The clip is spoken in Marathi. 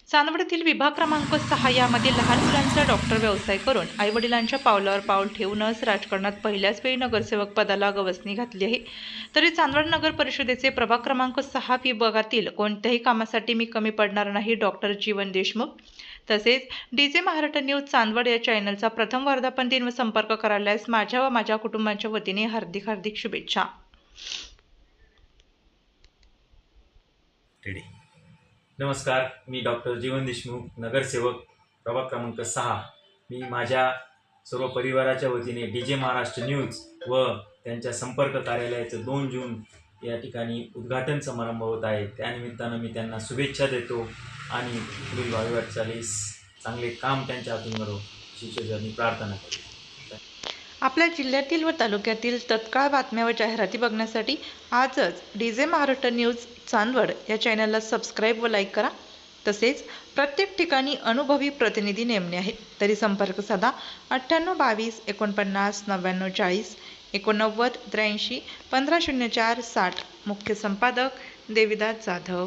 चांदवडीतील विभाग क्रमांक 6 यामध्ये लहान मुलांचा डॉक्टर व्यवसाय करून आईवडिलांच्या पावलावर पाऊल ठेवूनच राजकारणात पहिल्याच वेळी नगरसेवक पदाला गवसणी घातली आहे. तरी चांदवड नगर परिषदेचे प्रभाग क्रमांक 6 विभागातील कोणत्याही कामासाठी मी कमी पडणार नाही. डॉक्टर जीवन देशमुख. तसेच डीजे महाराष्ट्र न्यूज चांदवड या चॅनलचा प्रथम वर्धापन दिन व संपर्क कार्यालयास माझ्या व माझ्या कुटुंबाच्या वतीने हार्दिक हार्दिक शुभेच्छा. नमस्कार, मी डॉक्टर जीवन देशमुख, नगरसेवक प्रभाग क्रमांक 6. मी माझ्या सर्व परिवाराच्या वतीने डीजे महाराष्ट्र न्यूज व त्यांच्या संपर्क कार्यालयाचं 2 जून या ठिकाणी उद्घाटन समारंभ होत आहे. त्यानिमित्तानं मी त्यांना शुभेच्छा देतो आणि पुढील भावी वाटचालीस चांगले काम त्यांच्या हातून घडो अशी मी प्रार्थना करतो. आपल्या जिल्ह्यातील व तालुक्यातील तत्काळ बातम्या व जाहिराती बघण्यासाठी आजच डीजे महाराष्ट्र न्यूज चांदवड या चॅनलला सबस्क्राईब व लाईक करा. तसेच प्रत्येक ठिकाणी अनुभवी प्रतिनिधी नेमणे आहे. तरी संपर्क साधा 9822 49 99 40 89 83 1504 60. मुख्य संपादक देविदास जाधव.